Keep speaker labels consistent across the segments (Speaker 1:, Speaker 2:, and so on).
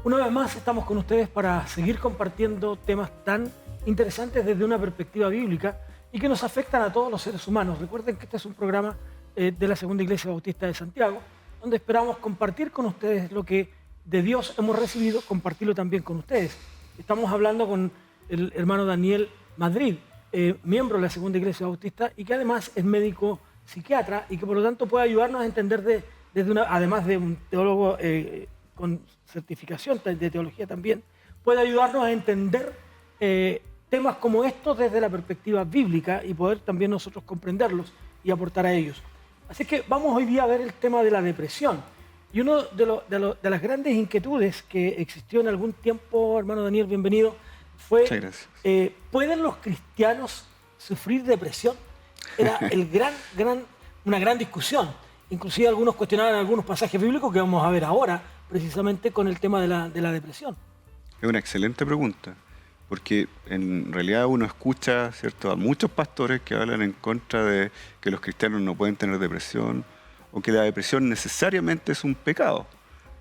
Speaker 1: Una vez más estamos con ustedes para seguir compartiendo temas tan interesantes desde una perspectiva bíblica y que nos afectan a todos los seres humanos. Recuerden que este es un programa de la Segunda Iglesia Bautista de Santiago, donde esperamos compartir con ustedes lo que de Dios hemos recibido, compartirlo también con ustedes. Estamos hablando con el hermano Daniel Madrid, miembro de la Segunda Iglesia Bautista y que además es médico psiquiatra y que por lo tanto puede ayudarnos a entender además de un teólogo con certificación de teología también, puede ayudarnos a entender temas como estos desde la perspectiva bíblica y poder también nosotros comprenderlos y aportar a ellos. Así que vamos hoy día a ver el tema de la depresión. Y una de las grandes inquietudes que existió en algún tiempo, hermano Daniel, bienvenido, fue, ¿pueden los cristianos sufrir depresión? Era una gran discusión. Inclusive algunos cuestionaban algunos pasajes bíblicos que vamos a ver ahora, precisamente con el tema de la depresión.
Speaker 2: Es una excelente pregunta, porque en realidad uno escucha, ¿cierto?, a muchos pastores que hablan en contra de que los cristianos no pueden tener depresión o que la depresión necesariamente es un pecado.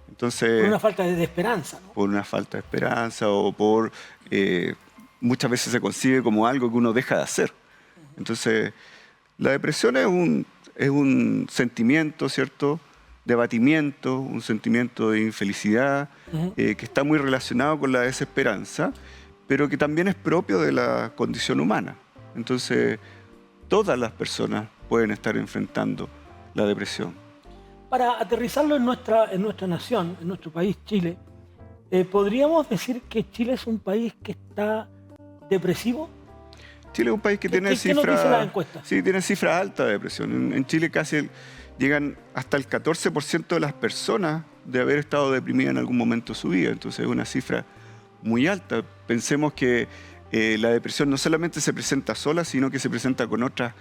Speaker 2: Entonces,
Speaker 1: por una falta de esperanza, ¿no?
Speaker 2: Por una falta de esperanza o por... muchas veces se concibe como algo que uno deja de hacer. Entonces, la depresión es un sentimiento, ¿cierto?, de abatimiento, un sentimiento de infelicidad, que está muy relacionado con la desesperanza, pero que también es propio de la condición humana. Entonces, todas las personas pueden estar enfrentando la depresión.
Speaker 1: Para aterrizarlo en nuestra nación, en nuestro país, Chile, ¿podríamos decir que Chile es un país que está depresivo?
Speaker 2: Chile es un país que tiene cifras...
Speaker 1: ¿Qué nos dice la encuesta?
Speaker 2: Sí, tiene cifras altas de depresión. En Chile casi llegan hasta el 14% de las personas de haber estado deprimidas en algún momento de su vida. Entonces es una cifra muy alta. Pensemos que la depresión no solamente se presenta sola, sino que se presenta con otras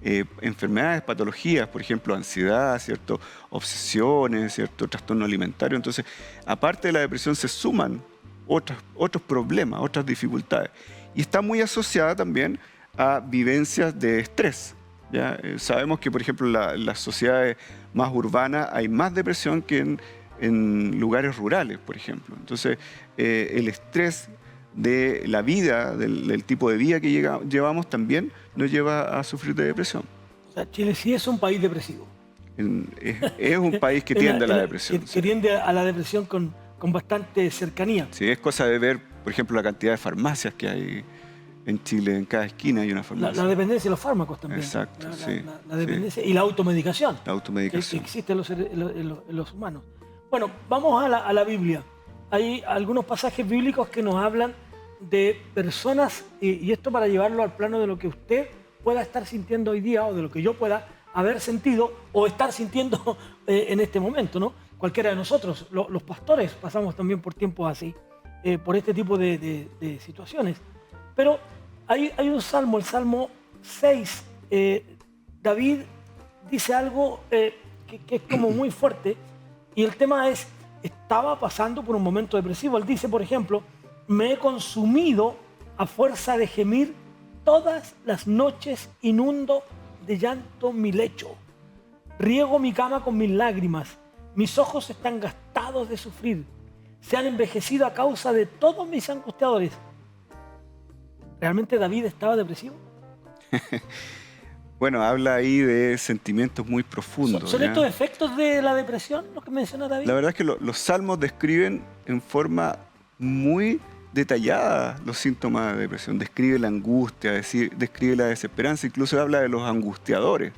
Speaker 2: enfermedades, patologías, por ejemplo, ansiedad, ¿cierto?, obsesiones, ¿cierto?, trastorno alimentario. Entonces, aparte de la depresión se suman otros problemas, otras dificultades. Y está muy asociada también a vivencias de estrés. ¿Ya? Sabemos que, por ejemplo, en las sociedades más urbanas hay más depresión que en lugares rurales, por ejemplo. Entonces, el estrés de la vida, del tipo de vida que llevamos, también nos lleva a sufrir de depresión.
Speaker 1: O sea, Chile sí es un país depresivo.
Speaker 2: Es un país que tiende a la depresión.
Speaker 1: Que tiende a la depresión con bastante cercanía.
Speaker 2: Sí, es cosa de ver, por ejemplo, la cantidad de farmacias que hay en Chile. En cada esquina hay una farmacia.
Speaker 1: La dependencia de los fármacos también.
Speaker 2: Exacto,
Speaker 1: la dependencia y la automedicación.
Speaker 2: La automedicación.
Speaker 1: Que existe en los humanos. Bueno, vamos a la Biblia. Hay algunos pasajes bíblicos que nos hablan de personas, y esto para llevarlo al plano de lo que usted pueda estar sintiendo hoy día o de lo que yo pueda haber sentido o estar sintiendo en este momento, ¿no? Cualquiera de nosotros, los pastores pasamos también por tiempos así, por este tipo de situaciones. Pero hay un salmo, el Salmo 6, David dice algo que es como muy fuerte y el tema es, estaba pasando por un momento depresivo. Él dice, por ejemplo, me he consumido a fuerza de gemir, todas las noches inundo de llanto mi lecho. Riego mi cama con mis lágrimas, mis ojos están gastados de sufrir, se han envejecido a causa de todos mis angustiadores. ¿Realmente David estaba depresivo?
Speaker 2: Bueno, habla ahí de sentimientos muy profundos.
Speaker 1: ¿Son estos efectos de la depresión los que menciona David?
Speaker 2: La verdad es que los salmos describen en forma muy detallada los síntomas de depresión. Describe la angustia, describe la desesperanza, incluso habla de los angustiadores.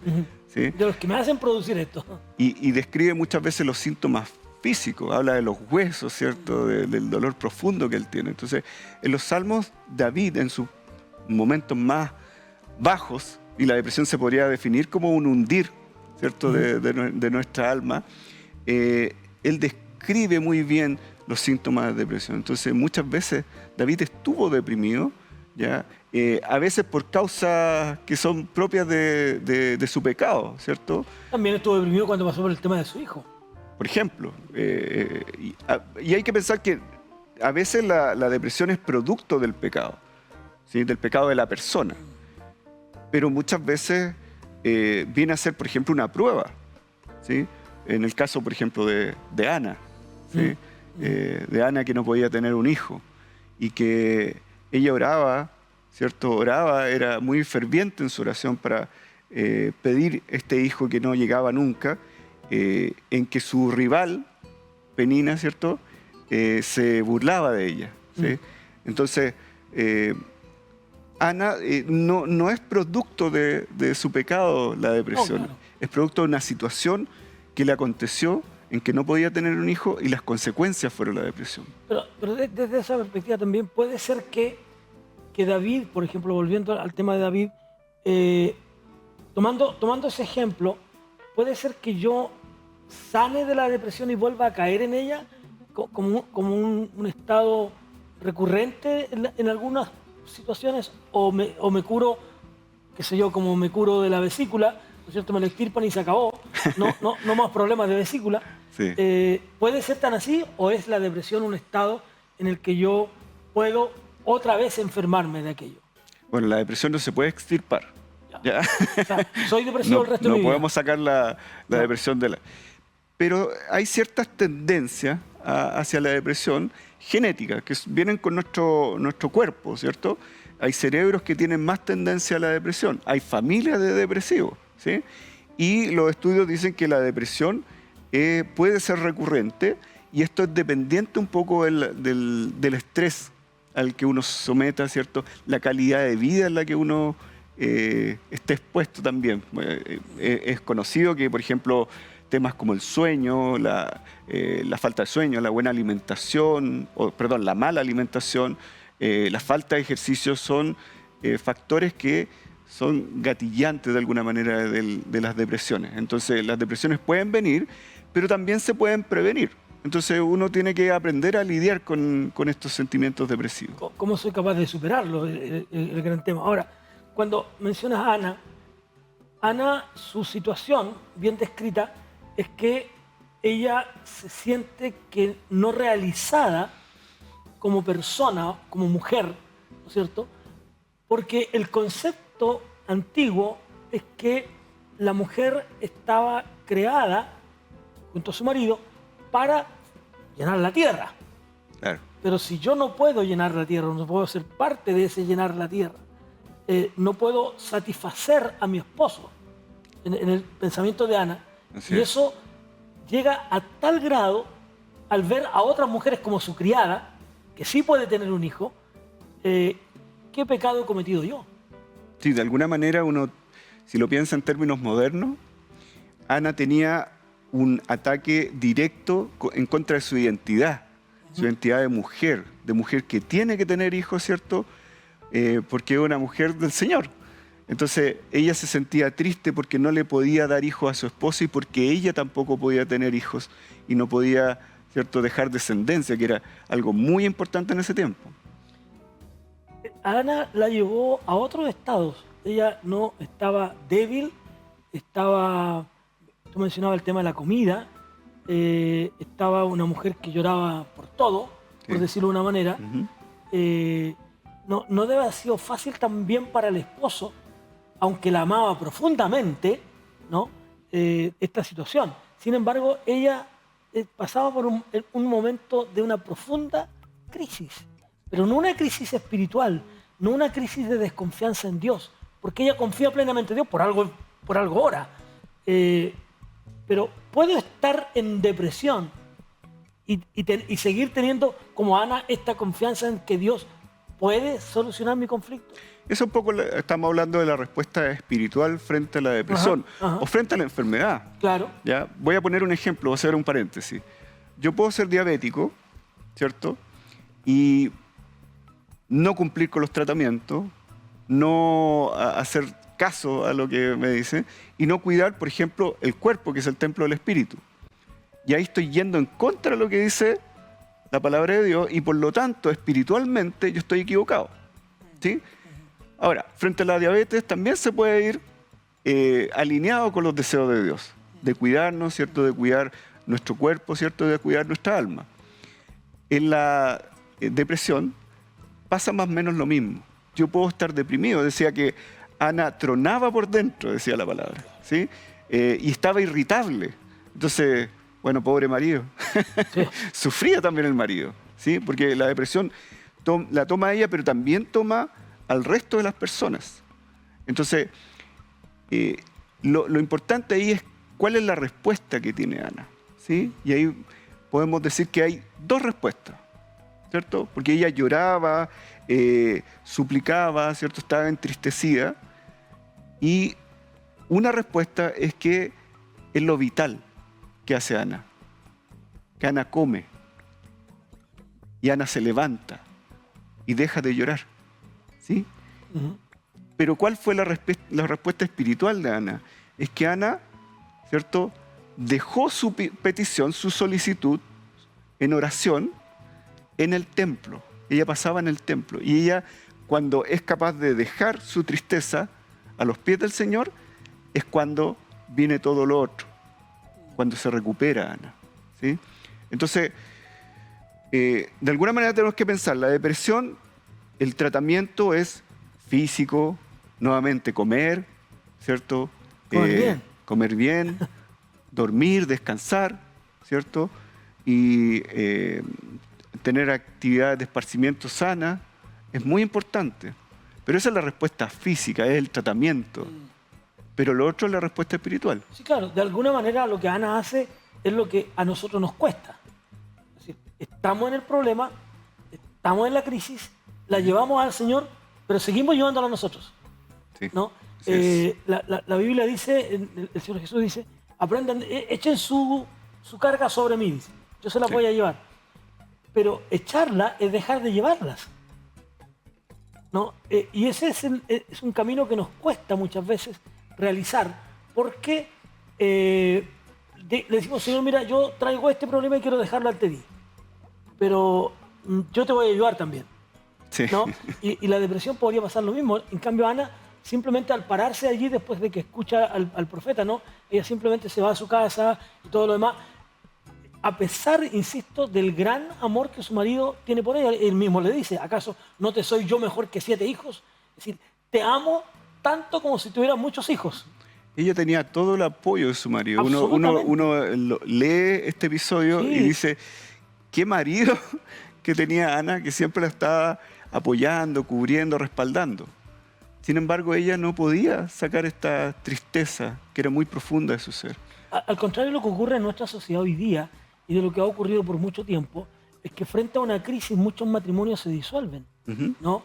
Speaker 2: ¿Sí?
Speaker 1: De los que me hacen producir esto.
Speaker 2: Y describe muchas veces los síntomas físicos, habla de los huesos, ¿cierto? Del dolor profundo que él tiene. Entonces, en los salmos, David, en sus momentos más bajos, y la depresión se podría definir como un hundir, ¿cierto?, de nuestra alma, él describe muy bien los síntomas de depresión. Entonces, muchas veces David estuvo deprimido, ¿ya? A veces por causas que son propias de su pecado, ¿cierto?
Speaker 1: También estuvo deprimido cuando pasó por el tema de su hijo.
Speaker 2: Por ejemplo, y hay que pensar que a veces la depresión es producto del pecado, ¿sí?, del pecado de la persona. Pero muchas veces viene a ser, por ejemplo, una prueba, ¿sí? En el caso, por ejemplo, de Ana, ¿sí? de Ana que no podía tener un hijo y que ella oraba, ¿cierto? Oraba, era muy ferviente en su oración para pedir este hijo que no llegaba nunca, en que su rival, Penina, ¿cierto? Se burlaba de ella, ¿sí? Entonces, Ana no es producto de su pecado la depresión,
Speaker 1: claro.
Speaker 2: es producto de una situación que le aconteció en que no podía tener un hijo y las consecuencias fueron la depresión.
Speaker 1: Pero desde esa perspectiva también puede ser que David, por ejemplo, volviendo al tema de David, tomando ese ejemplo, puede ser que yo sane de la depresión y vuelva a caer en ella como un estado recurrente en algunas situaciones, o me curo, qué sé yo, como me curo de la vesícula, ¿no es cierto? Me lo extirpan y se acabó, no más problemas de vesícula.
Speaker 2: Sí.
Speaker 1: ¿Puede ser tan así o es la depresión un estado en el que yo puedo otra vez enfermarme de aquello?
Speaker 2: Bueno, la depresión no se puede extirpar. ¿Ya?
Speaker 1: O sea, soy depresivo el resto de mi vida.
Speaker 2: No podemos sacar la depresión de la... Pero hay ciertas tendencias hacia la depresión genética que vienen con nuestro cuerpo, ¿cierto? Hay cerebros que tienen más tendencia a la depresión. Hay familias de depresivos, ¿sí? Y los estudios dicen que la depresión puede ser recurrente y esto es dependiente un poco del estrés al que uno se someta, ¿cierto? La calidad de vida en la que uno esté expuesto también. Es conocido que, por ejemplo, temas como el sueño, la falta de sueño, la buena alimentación, la mala alimentación, la falta de ejercicio son factores que son gatillantes de alguna manera de las depresiones. Entonces, las depresiones pueden venir, pero también se pueden prevenir. Entonces, uno tiene que aprender a lidiar con estos sentimientos depresivos.
Speaker 1: ¿Cómo soy capaz de superarlo? El gran tema. Ahora, cuando mencionas a Ana, su situación, bien descrita, es que ella se siente que no realizada como persona, como mujer, ¿no es cierto? Porque el concepto antiguo es que la mujer estaba creada, junto a su marido, para llenar la tierra.
Speaker 2: Claro.
Speaker 1: Pero si yo no puedo llenar la tierra, no puedo ser parte de ese llenar la tierra, no puedo satisfacer a mi esposo en el pensamiento de Ana.
Speaker 2: Así
Speaker 1: y
Speaker 2: es.
Speaker 1: eso llega a tal grado al ver a otras mujeres como su criada, que sí puede tener un hijo, ¿qué pecado he cometido yo?
Speaker 2: Sí, de alguna manera uno, si lo piensa en términos modernos, Ana tenía un ataque directo en contra de su identidad de mujer que tiene que tener hijos, ¿cierto? Porque es una mujer del Señor. Entonces ella se sentía triste porque no le podía dar hijos a su esposo y porque ella tampoco podía tener hijos y no podía, ¿cierto?, dejar descendencia, que era algo muy importante en ese tiempo.
Speaker 1: A Ana la llevó a otros estados. Ella no estaba débil, tú mencionabas el tema de la comida, estaba una mujer que lloraba por todo, por decirlo de una manera. No debe haber sido fácil también para el esposo, aunque la amaba profundamente, ¿no? Esta situación. Sin embargo, ella pasaba por un momento de una profunda crisis, pero no una crisis espiritual, no una crisis de desconfianza en Dios, porque ella confía plenamente en Dios, por algo ora. Pero puedo estar en depresión y seguir teniendo, como Ana, esta confianza en que Dios puede solucionar mi conflicto.
Speaker 2: Eso un poco estamos hablando de la respuesta espiritual frente a la depresión o frente a la enfermedad.
Speaker 1: Claro.
Speaker 2: ¿Ya? Voy a poner un ejemplo, voy a hacer un paréntesis. Yo puedo ser diabético, ¿cierto? Y no cumplir con los tratamientos, no hacer caso a lo que me dicen y no cuidar, por ejemplo, el cuerpo, que es el templo del espíritu. Y ahí estoy yendo en contra de lo que dice la palabra de Dios y por lo tanto espiritualmente yo estoy equivocado, ¿sí? Ahora, frente a la diabetes también se puede ir alineado con los deseos de Dios, de cuidarnos, ¿cierto? De cuidar nuestro cuerpo, ¿cierto? De cuidar nuestra alma. En la depresión pasa más o menos lo mismo. Yo puedo estar deprimido, decía que Ana tronaba por dentro, decía la palabra, ¿sí? Y estaba irritable. Entonces, Bueno, pobre marido.
Speaker 1: Sí.
Speaker 2: Sufría también el marido, ¿sí? Porque la depresión la toma ella, pero también toma al resto de las personas. Entonces, lo importante ahí es cuál es la respuesta que tiene Ana, ¿sí? Y ahí podemos decir que hay dos respuestas, ¿cierto? Porque ella lloraba, suplicaba, ¿cierto? Estaba entristecida. Y una respuesta es que es lo vital que hace Ana. Que Ana come. Y Ana se levanta y deja de llorar, ¿sí?
Speaker 1: Ujú.
Speaker 2: Pero ¿cuál fue la respuesta espiritual de Ana? Es que Ana, ¿cierto?, dejó su petición, su solicitud en oración en el templo. Ella pasaba en el templo. Y ella, cuando es capaz de dejar su tristeza a los pies del Señor, es cuando viene todo lo otro, cuando se recupera Ana, ¿sí? Entonces, de alguna manera tenemos que pensar, la depresión, el tratamiento es físico, nuevamente comer, ¿cierto? Comer bien, dormir, descansar, ¿cierto? Y tener actividades de esparcimiento sana es muy importante. Pero esa es la respuesta física, es el tratamiento. Pero lo otro es la respuesta espiritual.
Speaker 1: Sí, claro, de alguna manera lo que Ana hace es lo que a nosotros nos cuesta. Es decir, estamos en el problema, estamos en la crisis, la llevamos al Señor, pero seguimos llevándola a nosotros,
Speaker 2: Sí,
Speaker 1: ¿no?
Speaker 2: así es.
Speaker 1: La Biblia dice, el Señor Jesús dice, aprendan, echen su carga sobre mí, dice, yo se la
Speaker 2: Sí.
Speaker 1: voy a llevar. Pero echarla es dejar de llevarlas, ¿no? Y ese es un camino que nos cuesta muchas veces realizar, porque le decimos, Señor, mira, yo traigo este problema y quiero dejarlo ante ti, pero yo te voy a ayudar también,
Speaker 2: Sí.
Speaker 1: ¿no? Y la depresión podría pasar lo mismo. En cambio, Ana, simplemente al pararse allí después de que escucha al profeta, ¿no? Ella simplemente se va a su casa y todo lo demás, a pesar, insisto, del gran amor que su marido tiene por ella. Él mismo le dice, ¿acaso no te soy yo mejor que 7 hijos? Es decir, te amo tanto como si tuviera muchos hijos.
Speaker 2: Ella tenía todo el apoyo de su marido.
Speaker 1: Absolutamente.
Speaker 2: Uno lee este episodio
Speaker 1: Sí.
Speaker 2: y dice, qué marido que tenía Ana, que siempre la estaba apoyando, cubriendo, respaldando. Sin embargo, ella no podía sacar esta tristeza que era muy profunda de su ser.
Speaker 1: Al contrario de lo que ocurre en nuestra sociedad hoy día y de lo que ha ocurrido por mucho tiempo, es que frente a una crisis muchos matrimonios se disuelven,
Speaker 2: Ujú.
Speaker 1: ¿no?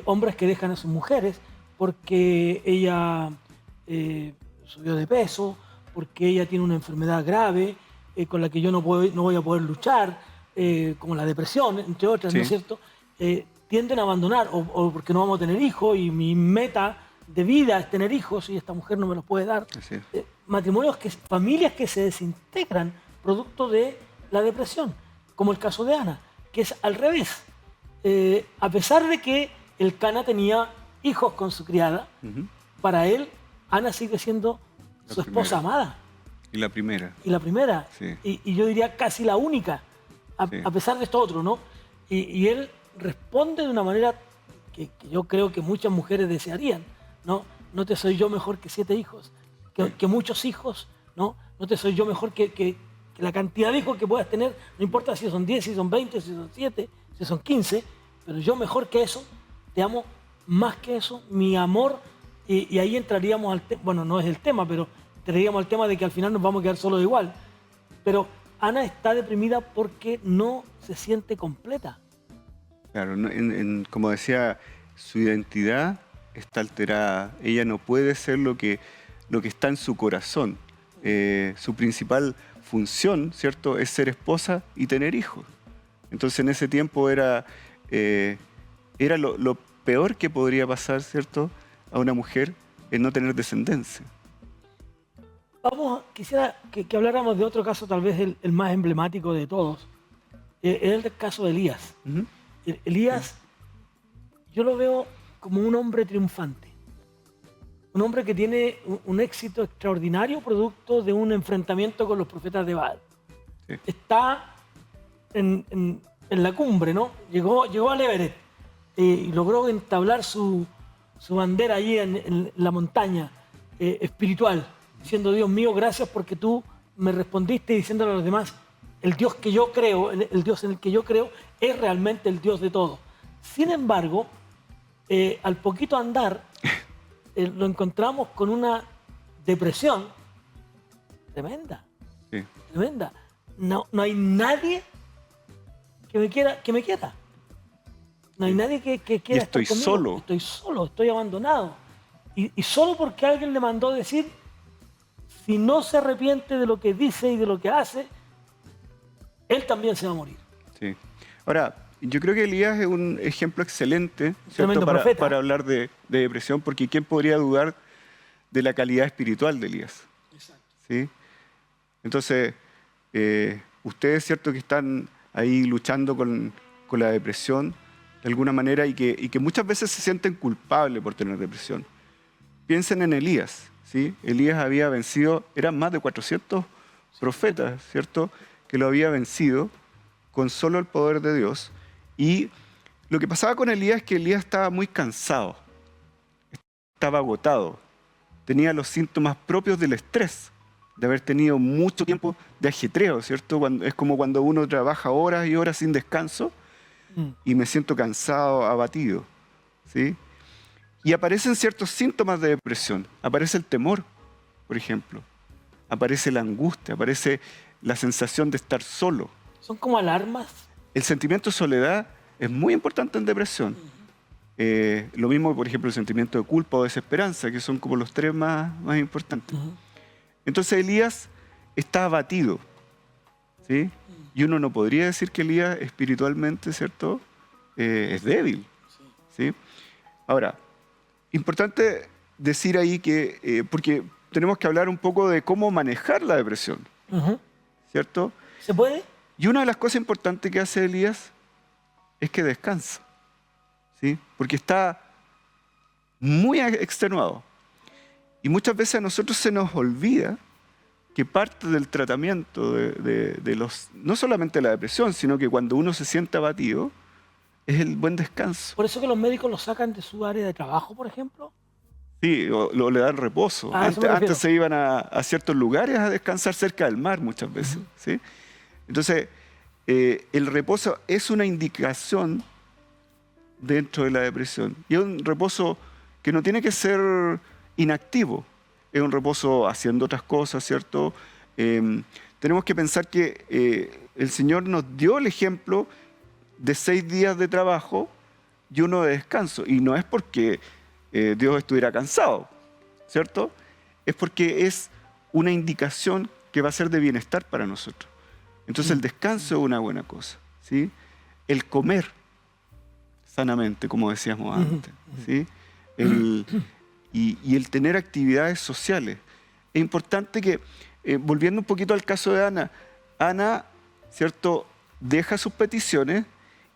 Speaker 1: Hombres que dejan a sus mujeres porque ella subió de peso, porque ella tiene una enfermedad grave con la que yo no voy a poder luchar, como la depresión, entre otras, ¿no es
Speaker 2: Sí.
Speaker 1: cierto? Tienden a abandonar, o porque no vamos a tener hijos y mi meta de vida es tener hijos y esta mujer no me los puede dar.
Speaker 2: Así es.
Speaker 1: Familias que se desintegran producto de la depresión, como el caso de Ana, que es al revés. A pesar de que el Cana tenía hijos con su criada,
Speaker 2: Ujú.
Speaker 1: para él Ana sigue siendo
Speaker 2: La
Speaker 1: su esposa
Speaker 2: primera.
Speaker 1: amada
Speaker 2: Y la primera.
Speaker 1: y la primera,
Speaker 2: Sí.
Speaker 1: y yo diría casi la única,
Speaker 2: Sí.
Speaker 1: a pesar de esto otro, ¿no? Y él responde de una manera que yo creo que muchas mujeres desearían, ¿no? No te soy yo mejor que 7 hijos, que muchos hijos, ¿no? No te soy yo mejor que la cantidad de hijos que puedas tener, no importa si son 10, si son 20, si son 7, si son 15, pero yo mejor que eso, te amo más que eso, mi amor, y ahí entraríamos al tema, bueno, no es el tema, pero entraríamos al tema de que al final nos vamos a quedar solos igual. Pero Ana está deprimida porque no se siente completa.
Speaker 2: Claro, como decía, su identidad está alterada. Ella no puede ser lo que está en su corazón. Su principal función, ¿cierto?, es ser esposa y tener hijos. Entonces, en ese tiempo era lo peor que podría pasar, ¿cierto?, a una mujer, es no tener descendencia.
Speaker 1: Quisiera que habláramos de otro caso, tal vez el más emblemático de todos. Es el caso de Elías.
Speaker 2: Ujú.
Speaker 1: Elías, yo lo veo como un hombre triunfante. Un hombre que tiene un éxito extraordinario producto de un enfrentamiento con los profetas de Baal.
Speaker 2: Sí.
Speaker 1: Está en la cumbre, ¿no? Llegó al Everest y logró entablar su bandera allí en la montaña espiritual, diciendo, Dios mío, gracias porque tú me respondiste diciéndole a los demás, el Dios que yo creo, el Dios en el que yo creo, es realmente el Dios de todo. Sin embargo, al poquito andar, lo encontramos con una depresión tremenda,
Speaker 2: Sí.
Speaker 1: tremenda. No hay nadie que me quiera. No hay nadie que quiera
Speaker 2: estoy
Speaker 1: estar conmigo.
Speaker 2: solo.
Speaker 1: Estoy solo, estoy abandonado. Y solo porque alguien le mandó decir, si no se arrepiente de lo que dice y de lo que hace, él también se va a morir.
Speaker 2: Sí. Ahora, yo creo que Elías es un ejemplo excelente, ¿cierto?
Speaker 1: Tremendo profeta.
Speaker 2: Para hablar de depresión, porque ¿quién podría dudar de la calidad espiritual de Elías?
Speaker 1: Exacto.
Speaker 2: ¿Sí? Entonces, ustedes, ¿cierto?, que están ahí luchando con la depresión de alguna manera y que muchas veces se sienten culpables por tener depresión. Piensen en Elías, ¿sí? Elías había vencido, eran más de 400 profetas, ¿cierto?, que lo había vencido con solo el poder de Dios. Y lo que pasaba con Elías es que Elías estaba muy cansado, estaba agotado, tenía los síntomas propios del estrés, de haber tenido mucho tiempo de ajetreo, ¿cierto? Es como cuando uno trabaja horas y horas sin descanso y me siento cansado, abatido, ¿sí? Y aparecen ciertos síntomas de depresión. Aparece el temor, por ejemplo. Aparece la angustia, aparece la sensación de estar solo.
Speaker 1: Son como alarmas.
Speaker 2: El sentimiento de soledad es muy importante en depresión. Lo mismo, por ejemplo, el sentimiento de culpa o desesperanza, que son como los tres más importantes. Entonces Elías está abatido, ¿sí? Y uno no podría decir que Elías espiritualmente, ¿cierto?, es débil, ¿sí? Ahora, importante decir ahí que, porque tenemos que hablar un poco de cómo manejar la depresión, ¿cierto?
Speaker 1: ¿Se puede?
Speaker 2: Y una de las cosas importantes que hace Elías es que descansa, ¿sí? Porque está muy extenuado. Y muchas veces a nosotros se nos olvida que parte del tratamiento no solamente la depresión, sino que cuando uno se siente abatido, es el buen descanso.
Speaker 1: Por eso que los médicos lo sacan de su área de trabajo, por ejemplo.
Speaker 2: Sí, o le dan reposo.
Speaker 1: A eso me refiero.
Speaker 2: Antes se iban a ciertos lugares a descansar cerca del mar muchas veces, ¿sí? Entonces, el reposo es una indicación dentro de la depresión. Y es un reposo que no tiene que ser inactivo. Es un reposo haciendo otras cosas, ¿cierto? Tenemos que pensar que el Señor nos dio el ejemplo de 6 días de trabajo y 1 de descanso. Y no es porque Dios estuviera cansado, ¿cierto? Es porque es una indicación que va a ser de bienestar para nosotros. Entonces el descanso es una buena cosa, ¿sí? El comer sanamente, como decíamos antes, ¿sí? Y el tener actividades sociales. Es importante que, volviendo un poquito al caso de Ana, ¿cierto?, deja sus peticiones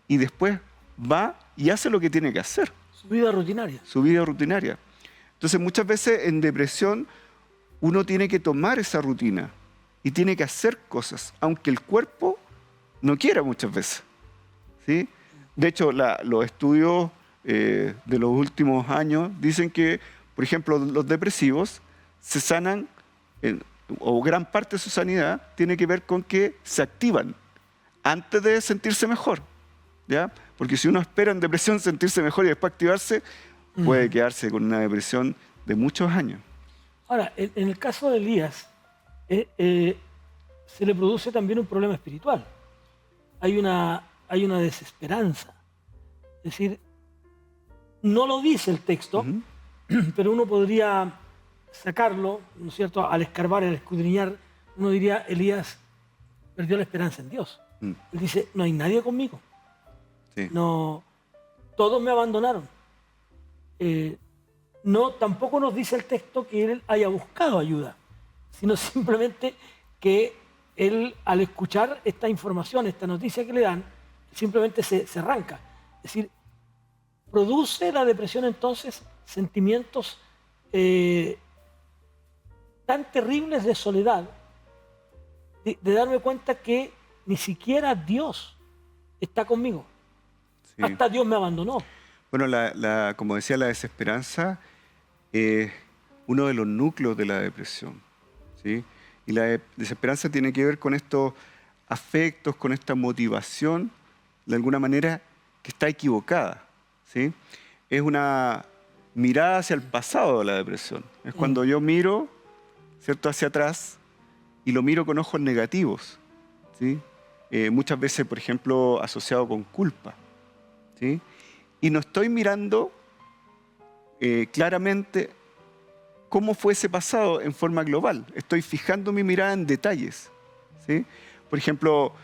Speaker 2: y después va y hace lo que tiene que hacer.
Speaker 1: Su vida rutinaria.
Speaker 2: Su vida rutinaria. Entonces, muchas veces en depresión uno tiene que tomar esa rutina y tiene que hacer cosas, aunque el cuerpo no quiera muchas veces, ¿sí? De hecho, los estudios de los últimos años dicen que, por ejemplo, los depresivos se sanan, o gran parte de su sanidad tiene que ver con que se activan antes de sentirse mejor, ¿ya? Porque si uno espera en depresión sentirse mejor y después activarse, puede quedarse con una depresión de muchos años.
Speaker 1: Ahora, en el caso de Elías, se le produce también un problema espiritual. Hay una desesperanza. Es decir, no lo dice el texto, pero uno podría sacarlo, ¿no es cierto?, al escarbar, al escudriñar, uno diría, Elías perdió la esperanza en Dios. Él dice, no hay nadie conmigo.
Speaker 2: Sí.
Speaker 1: No, todos me abandonaron. No, tampoco nos dice el texto que él haya buscado ayuda, sino simplemente que él, al escuchar esta información, esta noticia que le dan, simplemente se arranca. Es decir, produce la depresión entonces sentimientos tan terribles de soledad, de darme cuenta que ni siquiera Dios está conmigo.
Speaker 2: Sí.
Speaker 1: Hasta Dios me abandonó.
Speaker 2: Bueno, como decía, la desesperanza es uno de los núcleos de la depresión, ¿sí? Y la desesperanza tiene que ver con estos afectos, con esta motivación, de alguna manera, que está equivocada, ¿sí? Es una mirada hacia el pasado de la depresión. Es cuando yo miro, ¿cierto?, hacia atrás y lo miro con ojos negativos, ¿sí? Muchas veces, por ejemplo, asociado con culpa, ¿sí? Y no estoy mirando claramente cómo fue ese pasado en forma global. Estoy fijando mi mirada en detalles, ¿sí? Por ejemplo,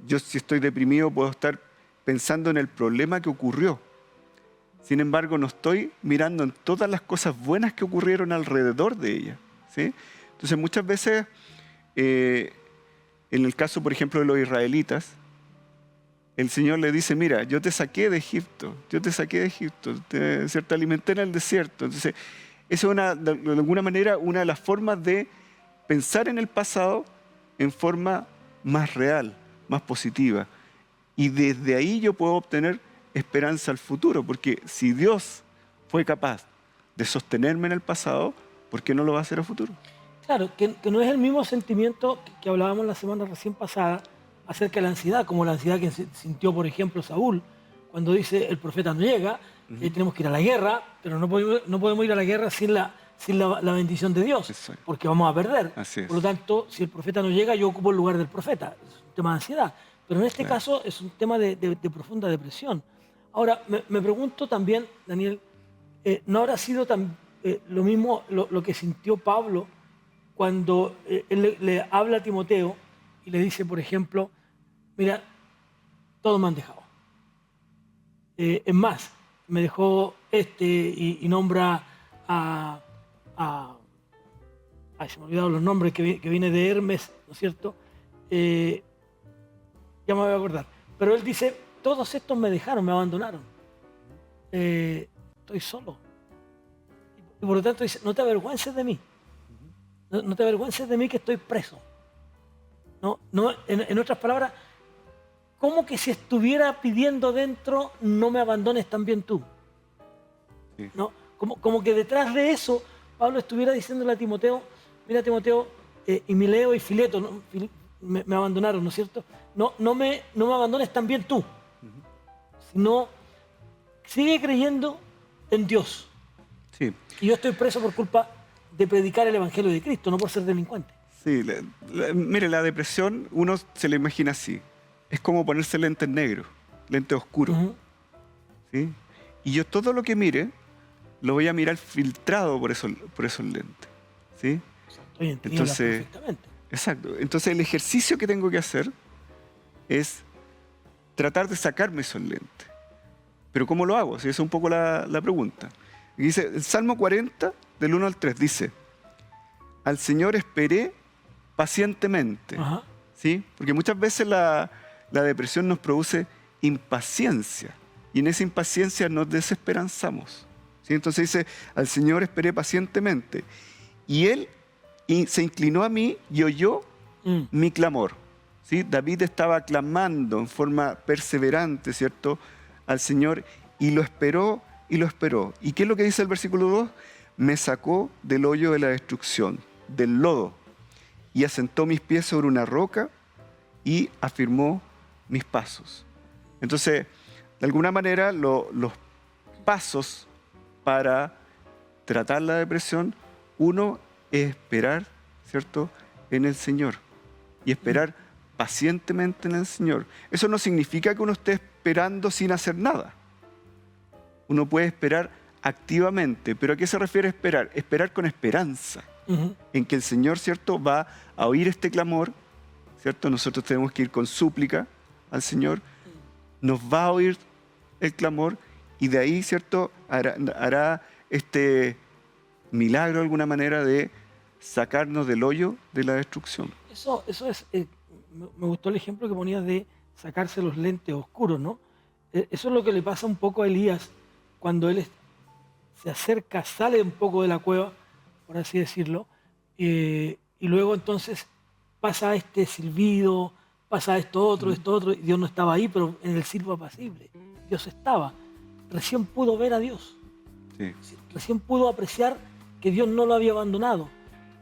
Speaker 2: yo si estoy deprimido puedo estar pensando en el problema que ocurrió. Sin embargo, no estoy mirando en todas las cosas buenas que ocurrieron alrededor de ella, ¿sí? Entonces, muchas veces, en el caso, por ejemplo, de los israelitas, el Señor le dice, mira, yo te saqué de Egipto, te alimenté en el desierto. Entonces, eso es de alguna manera una de las formas de pensar en el pasado en forma más real, más positiva. Y desde ahí yo puedo obtener esperanza al futuro, porque si Dios fue capaz de sostenerme en el pasado, ¿por qué no lo va a hacer al futuro?
Speaker 1: Claro, que no es el mismo sentimiento que hablábamos la semana recién pasada acerca de la ansiedad, como la ansiedad que sintió, por ejemplo, Saúl, cuando dice, el profeta no llega, tenemos que ir a la guerra, pero no podemos ir a la guerra sin la bendición de Dios,
Speaker 2: Exacto.
Speaker 1: porque vamos a perder.
Speaker 2: Así es.
Speaker 1: Por lo tanto, si el profeta no llega, yo ocupo el lugar del profeta. Es un tema de ansiedad. Pero en este caso es un tema de profunda depresión. Ahora, me pregunto también, Daniel, ¿no habrá sido lo mismo lo que sintió Pablo cuando él le habla a Timoteo y le dice, por ejemplo, mira, todos me han dejado? Es más, me dejó y nombra ay, se me olvidaron los nombres, que viene de Hermes, ¿no es cierto? Ya me voy a acordar. Pero él dice, todos estos me dejaron, me abandonaron. Estoy solo. Y por lo tanto dice, no te avergüences de mí. No te avergüences de mí que estoy preso. En otras palabras, como que si estuviera pidiendo dentro, no me abandones también tú.
Speaker 2: Sí.
Speaker 1: ¿No? Como que detrás de eso, Pablo estuviera diciéndole a Timoteo, mira Timoteo, y Mileo y Fileto, ¿no? me abandonaron, ¿no es cierto? No me abandones también tú, sino sigue creyendo en Dios.
Speaker 2: Sí.
Speaker 1: Y yo estoy preso por culpa de predicar el Evangelio de Cristo, no por ser delincuente.
Speaker 2: Sí, mire, la depresión uno se la imagina así. Es como ponerse lentes negros, lentes oscuros. ¿Sí? Y yo todo lo que mire, lo voy a mirar filtrado por esos lentes. ¿Sí?
Speaker 1: Estoy entendiendo perfectamente.
Speaker 2: Exacto. Entonces el ejercicio que tengo que hacer es tratar de sacarme esos lentes. ¿Pero cómo lo hago? Esa es un poco la pregunta. Y dice, el Salmo 40, del 1 al 3, dice, al Señor esperé pacientemente.
Speaker 1: Ajá.
Speaker 2: ¿Sí? Porque muchas veces la depresión nos produce impaciencia. Y en esa impaciencia nos desesperanzamos. ¿Sí? Entonces dice, al Señor esperé pacientemente. Y Él se inclinó a mí y oyó mi clamor. ¿Sí? David estaba clamando en forma perseverante, ¿cierto?, al Señor, y lo esperó y lo esperó. ¿Y qué es lo que dice el versículo 2? Me sacó del hoyo de la destrucción, del lodo, y asentó mis pies sobre una roca y afirmó mis pasos. Entonces, de alguna manera, los pasos para tratar la depresión, uno es esperar, ¿cierto?, en el Señor, y esperar pacientemente en el Señor. Eso no significa que uno esté esperando sin hacer nada. Uno puede esperar activamente, pero ¿a qué se refiere esperar? Esperar con esperanza, en que el Señor, ¿cierto?, va a oír este clamor, ¿cierto? Nosotros tenemos que ir con súplica al Señor, nos va a oír el clamor y de ahí, ¿cierto?, hará este milagro de alguna manera de sacarnos del hoyo de la destrucción.
Speaker 1: Eso es, me gustó el ejemplo que ponías de sacarse los lentes oscuros, ¿no? Eso es lo que le pasa un poco a Elías cuando él se acerca, sale un poco de la cueva, por así decirlo, y luego entonces pasa este silbido, pasa esto otro, y Dios no estaba ahí, pero en el silbo apacible, Dios estaba. Recién pudo ver a Dios,
Speaker 2: Sí.
Speaker 1: recién pudo apreciar que Dios no lo había abandonado.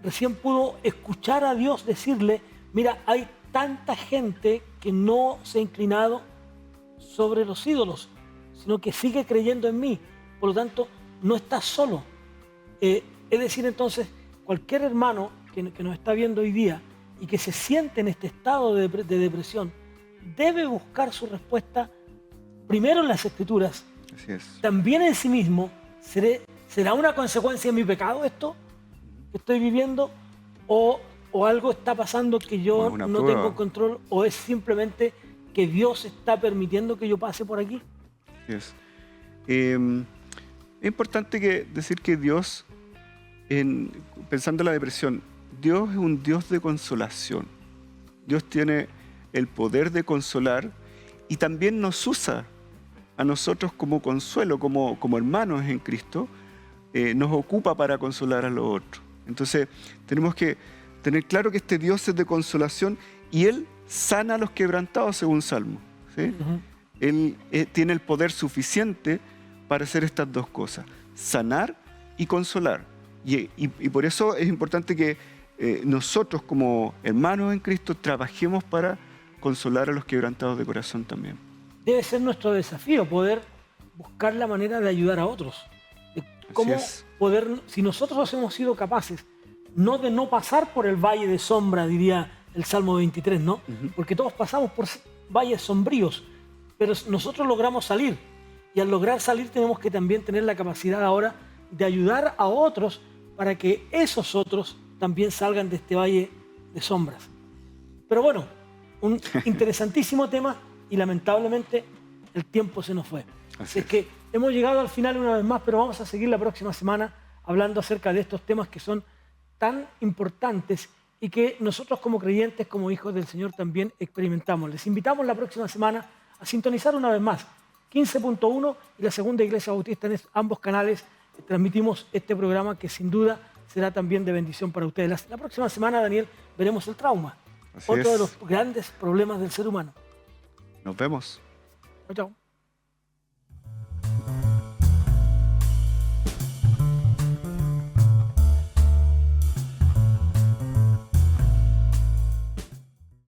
Speaker 1: recién pudo escuchar a Dios decirle, mira, hay tanta gente que no se ha inclinado sobre los ídolos, sino que sigue creyendo en mí. Por lo tanto, no estás solo. Es decir, entonces, cualquier hermano que nos está viendo hoy día y que se siente en este estado de depresión, debe buscar su respuesta primero en las Escrituras,
Speaker 2: Así es.
Speaker 1: también en sí mismo. ¿Será una consecuencia de mi pecado esto que estoy viviendo? ¿O algo está pasando que yo
Speaker 2: Bueno, una
Speaker 1: no
Speaker 2: prueba.
Speaker 1: tengo control? ¿O es simplemente que Dios está permitiendo que yo pase por aquí?
Speaker 2: Así es. Es importante decir que Dios, pensando en la depresión, Dios es un Dios de consolación. Dios tiene el poder de consolar y también nos usa a nosotros como consuelo, como hermanos en Cristo, nos ocupa para consolar a los otros. Entonces, tenemos que tener claro que este Dios es de consolación y Él sana a los quebrantados, según Salmo, ¿sí? Él tiene el poder suficiente para hacer estas dos cosas, sanar y consolar. Y por eso es importante que nosotros como hermanos en Cristo trabajemos para consolar a los quebrantados de corazón también.
Speaker 1: Debe ser nuestro desafío poder buscar la manera de ayudar a otros. De cómo poder, si nosotros hemos sido capaces, no de no pasar por el valle de sombra, diría el Salmo 23, ¿no? Porque todos pasamos por valles sombríos, pero nosotros logramos salir. Y al lograr salir tenemos que también tener la capacidad ahora de ayudar a otros para que esos otros también salgan de este valle de sombras. Pero bueno, un interesantísimo tema y lamentablemente el tiempo se nos fue. Así es que hemos llegado al final una vez más, pero vamos a seguir la próxima semana hablando acerca de estos temas que son tan importantes y que nosotros como creyentes, como hijos del Señor también experimentamos. Les invitamos la próxima semana a sintonizar una vez más 15.1 y la Segunda Iglesia Bautista. En ambos canales transmitimos este programa que sin duda será también de bendición para ustedes. La próxima semana, Daniel, veremos el trauma, otro de los grandes problemas del ser humano.
Speaker 2: Nos vemos.
Speaker 1: Chao, chao.